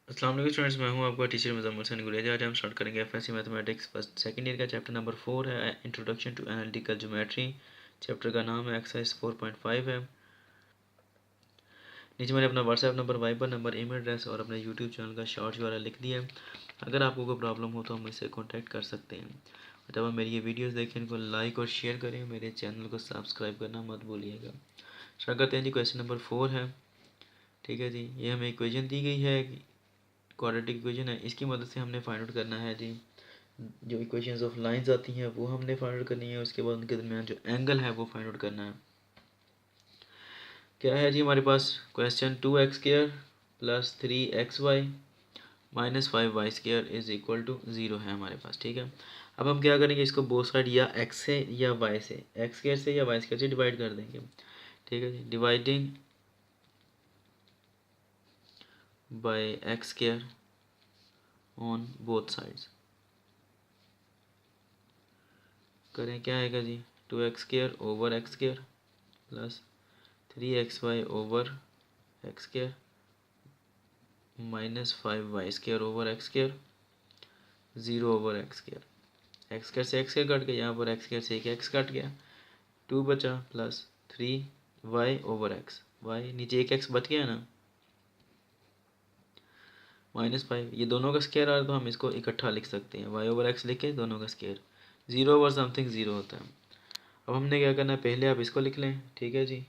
अस्सलाम वालेकुम स्टूडेंट्स, मैं हूं आपका टीचर मुज़म्मिल हसन गुलेरिया। आज हम स्टार्ट करेंगे FSC mathematics first second year का चैप्टर नंबर 4 है, introduction to analytical geometry. Chapter का नाम है एक्सरसाइज 4.5 है। नीचे मैंने अपना WhatsApp number, Viber number, email address और अपने यूट्यूब चैनल का शॉर्ट यूआरएल लिख दिया है। अगर आपको कोई प्रॉब्लम हो तो हम मुझसे कॉन्टैक्ट कर सकते हैं। और जब आप मेरी ये वीडियोज़ देखें इनको लाइक और शेयर करें, मेरे चैनल को सब्सक्राइब करना मत भूलिएगा। स्टार्ट करते हैं जी। क्वेश्चन नंबर 4 है, ठीक है जी। ये हमें इक्वेशन दी गई है, क्वाड्रेटिक इक्वेशन है। इसकी मदद से हमने फाइंड आउट करना है जी, जो इक्वेशंस ऑफ लाइंस आती हैं वो हमने फाइंड आउट करनी है। उसके बाद उनके दरमियान जो एंगल है वो फाइंड आउट करना है। क्या है जी हमारे पास question, 2x² plus 3xy minus 5y² is equal to 0 है हमारे पास, ठीक है। अब हम क्या करेंगे, इसको बोथ साइड या x से या y से, x² से या y² से डिवाइड कर देंगे, ठीक है जी। Dividing by x² on both sides करें, क्या आएगा जी, 2x² over x² plus 3xy over x² minus 5y² over x², 0 over x²। x² से x² कट गया, यहाँ पर x² से एक x कट गया, 2 बचा plus 3y over x, y नीचे एक x बच गया ना, माइनस 5। ये दोनों का स्क्वायर आ रहा है तो हम इसको इकट्ठा लिख सकते हैं, y ओवर x लिख के दोनों का स्क्वायर, 0 ओवर समथिंग 0 होता है। अब हमने क्या करना है, पहले आप इसको लिख लें, ठीक है जी।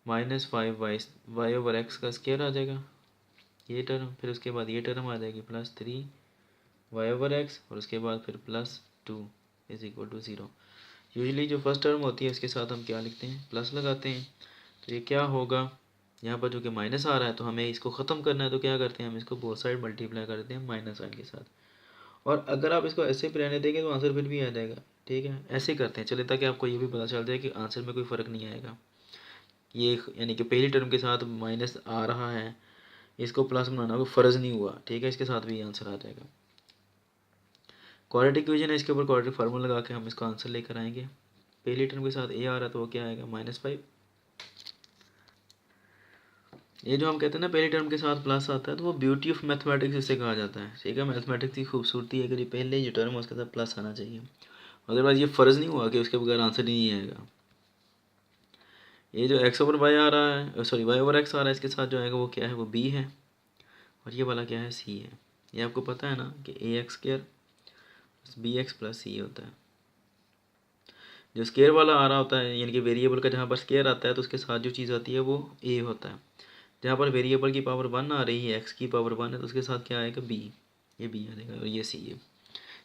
माइनस 5y ओवर x का स्क्वायर आ जाएगा ये टर्म, फिर उसके बाद ये टर्म आ जाएगी प्लस 3y ओवर एक्स, और उसके बाद फिर plus 2 is equal to 0। Usually जो फर्स्ट टर्म होती है उसके साथ हम क्या लिखते हैं, प्लस लगाते हैं। तो ये क्या होगा, यहाँ पर जो कि माइनस आ रहा है तो हमें इसको ख़त्म करना है, तो क्या करते हैं, हम इसको बोथ साइड मल्टीप्लाई करते हैं माइनस साइन के साथ। और अगर आप इसको ऐसे भी रहने देंगे तो आंसर फिर भी आ जाएगा, ठीक है। ऐसे करते हैं चले, ताकि आपको ये भी पता चल जाए कि आंसर में कोई फ़र्क नहीं आएगा। ये यानी कि पहली टर्म के साथ माइनस आ रहा है, इसको प्लस बनाना कोई फ़र्ज नहीं हुआ, ठीक है। इसके साथ भी आंसर आ जाएगा। क्वाड्रेटिक इक्वेशन है, इसके ऊपर क्वाड्रेटिक फार्मूला लगा के हम इसका आंसर लेकर आएंगे। पहली टर्म के साथ ए आ रहा है तो वो क्या आएगा, -5। ये जो हम कहते हैं ना पहली टर्म के साथ प्लस आता है, तो वो ब्यूटी ऑफ मैथमेटिक्स इसे कहा जाता है, ठीक है। मैथमेटिक्स की खूबसूरती है कि ये पहले जो टर्म है उसके साथ प्लस आना चाहिए, अदरवाइज ये फ़र्ज नहीं हुआ कि उसके बगैर आंसर ही नहीं आएगा। ये जो एक्स ओवर वाई आ रहा है, सॉरी वाई ओवर एक्स आ रहा है, इसके साथ जो आएगा वो क्या है, वो बी है, और ये वाला क्या है, सी है। ये आपको पता है ना कि a² bx प्लस सी होता है। जो स्केयर वाला आ रहा होता है, यानी कि वेरिएबल का जहाँ पर स्केयर आता है तो उसके साथ जो चीज़ आती है वो a होता है। जहाँ पर वेरिएबल की पावर 1 आ रही है, x की पावर 1 है, तो उसके साथ क्या आएगा, b, ये b आ जाएगा, और ये c है।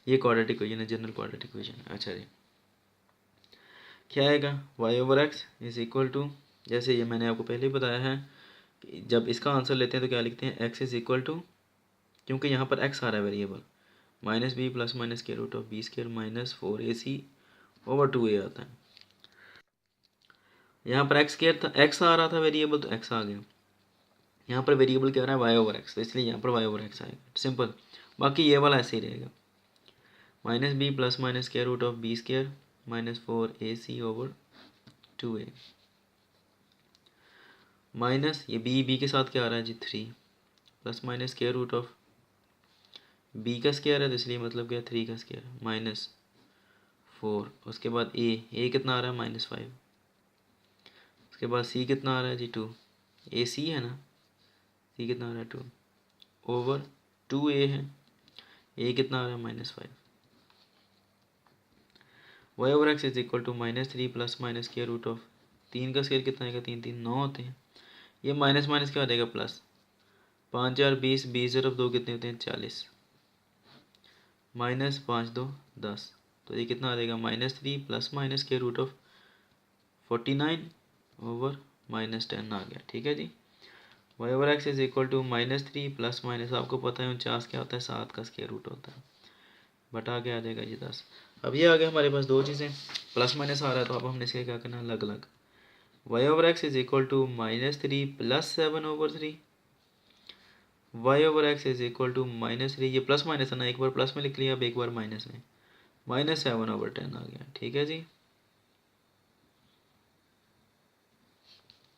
ये क्वाड्रेटिक इक्वेशन है, जनरल क्वाड्रेटिक इक्वेशन। अच्छा जी, क्या आएगा, y over x is equal to, जैसे ये मैंने आपको पहले ही बताया है कि जब इसका आंसर लेते हैं तो क्या लिखते हैं, x इज इक्वल टू, क्योंकि यहाँ पर x आ रहा है variable, minus b plus minus के root of b square minus 4ac over 2a आता है। यहाँ पर एक्स स्क्र था, x आ रहा था वेरिएबल, तो x आ गया। यहाँ पर वेरिएबल क्या आ रहा है, y ओवर एक्स, तो इसलिए यहाँ पर y ओवर एक्स आएगा, सिंपल। बाकी ये वाला ऐसे ही रहेगा, माइनस बी प्लस माइनस के root of b square minus 4ac over 2a, minus ये बी के साथ क्या आ रहा है जी, 3 प्लस माइनस के रूट ऑफ बी का स्क्वायर है, तो इसलिए मतलब क्या, 3 का स्क्वायर माइनस 4, उसके बाद ए कितना आ रहा है, -5, उसके बाद सी कितना आ रहा है जी, 2, ए सी है ना, सी कितना आ रहा है, 2 ओवर 2a है, ए कितना आ रहा है, -5। Y over x is equal to -3 plus minus के रूट ऑफ 3 का स्क्वायर कितना आएगा, 3 3 9 होते हैं, ये माइनस माइनस क्या हो जाएगा, प्लस, 5 4 20, 20 ज़रब 2 कितने होते हैं, 40, माइनस 5 2 10, तो ये कितना आ जाएगा, -3 प्लस माइनस के रूट ऑफ 49 ओवर -10 आ गया, ठीक है जी। Y over x is equal to -3 plus minus, आपको पता है 49 क्या होता है, 7 का स्क्वायर रूट होता है, बटा के आ जाएगा जी 10। अब ये आ गया हमारे पास दो चीज़ें, प्लस माइनस आ रहा है तो अब हमने इसके क्या करना है, अलग अलग। Y over x is equal to -3 plus 7 over 3, y over x is equal to -3, ये प्लस माइनस है ना, एक बार प्लस में लिख लिया, अब एक बार माइनस में, -7 ओवर 10 आ गया, ठीक है जी।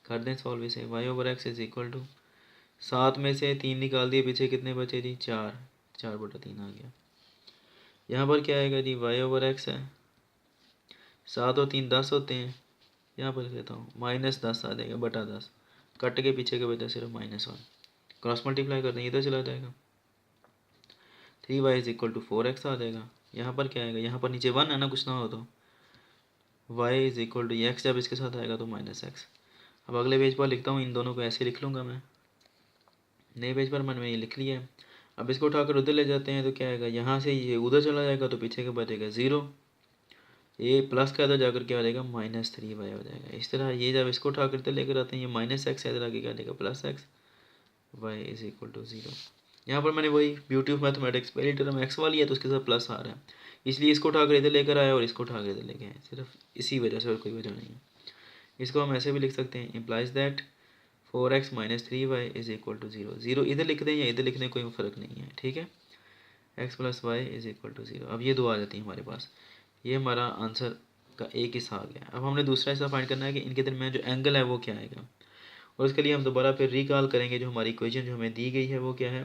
कर दें सॉल्व इसे, y over x is equal to 7 में से 3 निकाल दिए, पीछे कितने बचे जी 4, 4/3 आ गया। यहाँ पर क्या आएगा जी y/x है, 7 और 3 10 होते हैं, यहाँ पर कहता हूँ -10 आ जाएगा बटा 10, कट के पीछे के बचा सिर्फ -1, क्रॉस मल्टीप्लाई कर देंगे इधर चला जाएगा, 3y = 4x आ जाएगा। यहाँ पर क्या आएगा, यहाँ पर नीचे 1 है ना, कुछ ना हो तो y = x, जब इसके साथ आएगा तो -x। अब अगले पेज पर लिखता हूँ, इन दोनों को ऐसे लिख लूँगा मैं, नए पेज पर मैंने ये लिख लिया है। अब इसको उठाकर उधर ले जाते हैं तो क्या आएगा, यहाँ से ये उधर चला जाएगा तो पीछे का बचेगा 0, ये प्लस का इधर जाकर क्या हो जाएगा -3y हो जाएगा। इस तरह ये जब इसको उठाकर इधर लेकर आते हैं, ये -x इधर आगे क्या देगा +x, y = 0। यहाँ पर मैंने वही ब्यूटी ऑफ मैथमेटिक्स, पहली टर्म x वाली है तो उसके साथ प्लस आ रहा है, इसलिए इसको उठाकर इधर लेकर आया और इसको उठाकर इधर लेके आए, सिर्फ इसी वजह से और कोई वजह नहीं है। इसको हम ऐसे भी लिख सकते हैं, इम्प्लाइज दैट 4x - 3y = 0। 0 इधर लिख दें या इधर लिखने कोई फ़र्क नहीं है, ठीक है। x + y = 0। अब ये दो आ जाती है हमारे पास, ये हमारा आंसर का एक हिस्सा आ गया। अब हमने दूसरा हिस्सा फाइंड करना है कि इनके दरमियान जो एंगल है वो क्या आएगा, और उसके लिए हम दोबारा फिर रिकॉल करेंगे जो हमारी इक्वेशन जो हमें दी गई है वो क्या है,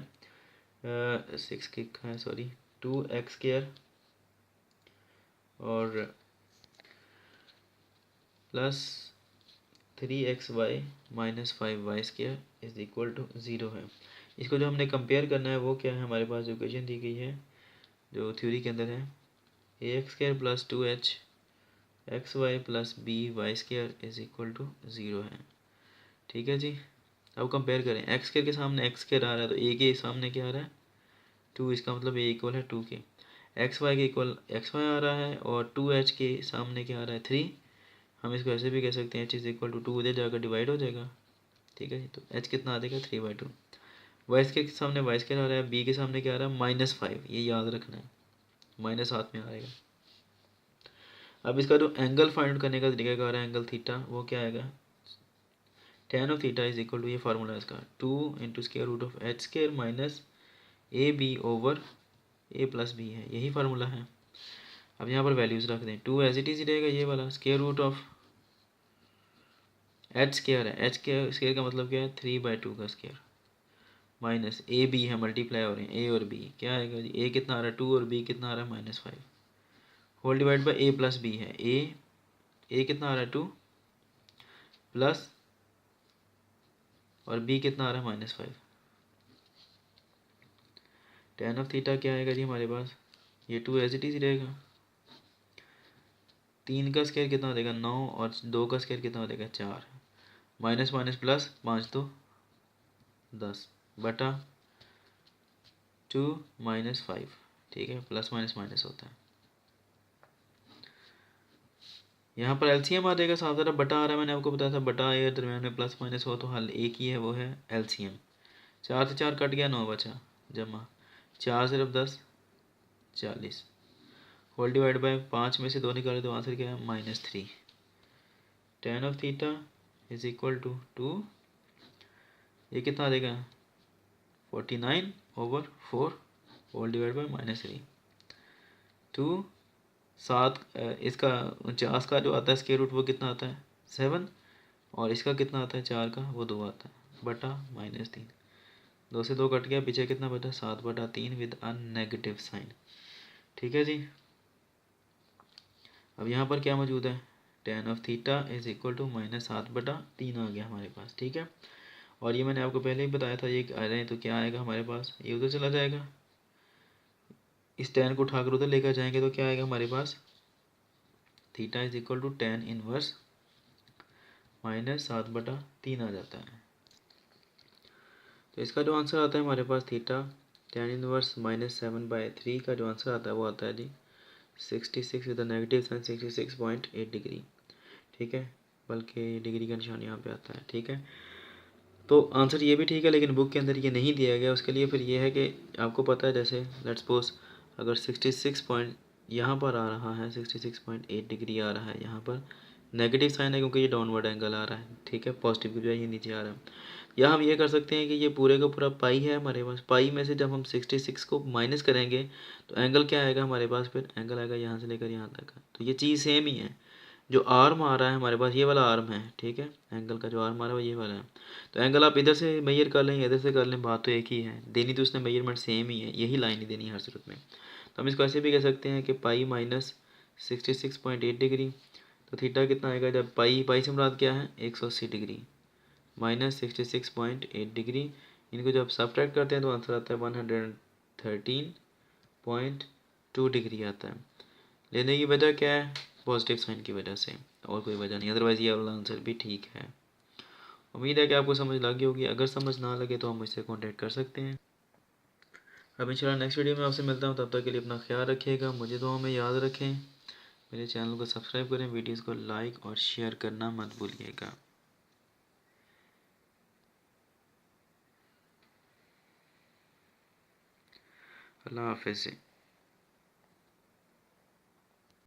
6 की है सॉरी 2x² और +3xy - 5y² = 0 है। इसको जो हमने कंपेयर करना है वो क्या है, हमारे पास जो इक्वेशन दी गई है जो थ्योरी के अंदर है, ax² + 2h xy + by² = 0 है, ठीक है जी। अब कंपेयर करें, x² के सामने x² आ रहा है तो a के सामने क्या आ रहा है 2, इसका मतलब a = 2 के, xy के इक्वल xy आ रहा है और 2h के सामने क्या आ रहा है 3। हम इसको ऐसे भी कह सकते हैं h = 2, उधर जाकर डिवाइड हो जाएगा, ठीक है जी। तो h कितना आ जाएगा 3/2। y² के सामने y² आ रहा है, b के सामने क्या आ रहा है -5, ये याद रखना है, माइनस हाथ में आएगा। अब इसका जो एंगल फाइंड करने का तरीका आ रहा है, एंगल थीटा, वो क्या आएगा tan of थीटा = ये फार्मूला है इसका 2 × h² - ab/a + b है, यही फार्मूला है। अब यहाँ पर वैल्यूज़ रख दें, 2 एज इट इज़ रहेगा, ये वाला √h² है, h² का मतलब क्या है 3/2 का स्क्वायर, माइनस a b है, मल्टीप्लाई हो रहे हैं a और b, क्या आएगा जी a कितना आ रहा है 2 और b कितना आ रहा है -5, whole divide by a + b है, a कितना आ रहा है 2 प्लस और b कितना आ रहा है -5। tan of थीटा क्या आएगा जी हमारे पास, ये 2 एज इट इज़ रहेगा, 3 का स्क्वायर कितना हो जाएगा 9 और 2 का स्क्वायर कितना हो जाएगा 4, माइनस माइनस प्लस 5 2 10 बटा 2 - 5, ठीक है, प्लस माइनस माइनस होता है। यहाँ पर एलसीएम आ जाएगा, साफ सारा बटा आ रहा है, मैंने आपको बताया था बटा आए दरम्यान में प्लस माइनस हो तो हल एक ही है, वो है एलसीएम। 4 से 4 कट गया, 9 बचा, जमा 4 सिर्फ 10 40, होल डिवाइड बाय 5 में से 2 निकाले तो आंसर क्या है -3। tan of थीटा = 2, ये कितना आ जाएगा 49/4 होल डिवाइड बाय -3, 2 7 इसका 49 का जो आता है स्क्वायर रूट वो कितना आता है 7, और इसका कितना आता है 4 का, वो 2 आता है बटा -3, 2 से 2 कट गया, पीछे कितना बटा 7/3 विद अ नेगेटिव साइन, ठीक है जी। अब यहाँ पर क्या मौजूद है, tan of थीटा = -7/3 आ गया हमारे पास, ठीक है। और ये मैंने आपको पहले ही बताया था, ये आ रहे हैं तो क्या आएगा हमारे पास, ये उधर चला जाएगा, इस tan को उठाकर उधर लेकर जाएंगे तो क्या आएगा हमारे पास, थीटा = tan इनवर्स -7/3 आ जाता है। तो इसका जो आंसर आता है हमारे पास थीटा tan इनवर्स -7/3 का जो आंसर आता है वो आता है जी 66 विद नेगेटिव साइन 66.8 डिग्री, ठीक है, बल्कि डिग्री का निशान यहाँ पे आता है, ठीक है। तो आंसर ये भी ठीक है, लेकिन बुक के अंदर ये नहीं दिया गया, उसके लिए फिर ये है कि आपको पता है, जैसे लेट्स सपोज अगर 66 पॉइंट यहाँ पर आ रहा है, 66.8 डिग्री आ रहा है, यहाँ पर नेगेटिव साइन है क्योंकि ये डाउनवर्ड एंगल आ रहा है, ठीक है, पॉजिटिव की बजाय ये नीचे आ रहा है। या हम ये कर सकते हैं कि ये पूरे का पूरा पाई है हमारे पास, पाई में से जब हम 66 को माइनस करेंगे तो एंगल क्या आएगा हमारे पास, फिर एंगल आएगा यहाँ से लेकर यहाँ तक, तो ये चीज़ सेम ही है, जो आर्म आ रहा है हमारे पास, ये वाला आर्म है, ठीक है, एंगल का जो आर्म आ रहा है वो ये वाला है। तो एंगल आप इधर से मेजर कर लें, इधर से कर लें, बात तो एक ही है, देनी तो उसने मेजरमेंट सेम ही है, यही लाइन ही देनी है हर सूरत में। तो हम इसको ऐसे भी कह सकते हैं कि पाई माइनस 66.8 डिग्री। तो थीटा कितना आएगा, जब पाई पाई से मुराद क्या है, 180 डिग्री माइनस 66.8 डिग्री, इनको जब सब्ट्रैक्ट करते हैं तो आंसर आता है 113.2 डिग्री आता है। लेने की वजह क्या है, पॉजिटिव साइन की वजह से, और कोई वजह नहीं, अदरवाइज़ ये वाला आंसर भी ठीक है। उम्मीद है कि आपको समझ लग गई होगी, अगर समझ ना लगे तो हम मुझसे कांटेक्ट कर सकते हैं। अब इंशाल्लाह नेक्स्ट वीडियो में आपसे मिलता हूँ, तब तक के लिए अपना ख्याल रखिएगा, मुझे दुआ में याद रखें, मेरे चैनल को सब्सक्राइब करें, वीडियोज़ को लाइक और शेयर करना मत भूलिएगा। अल्लाह हाफ़िज़।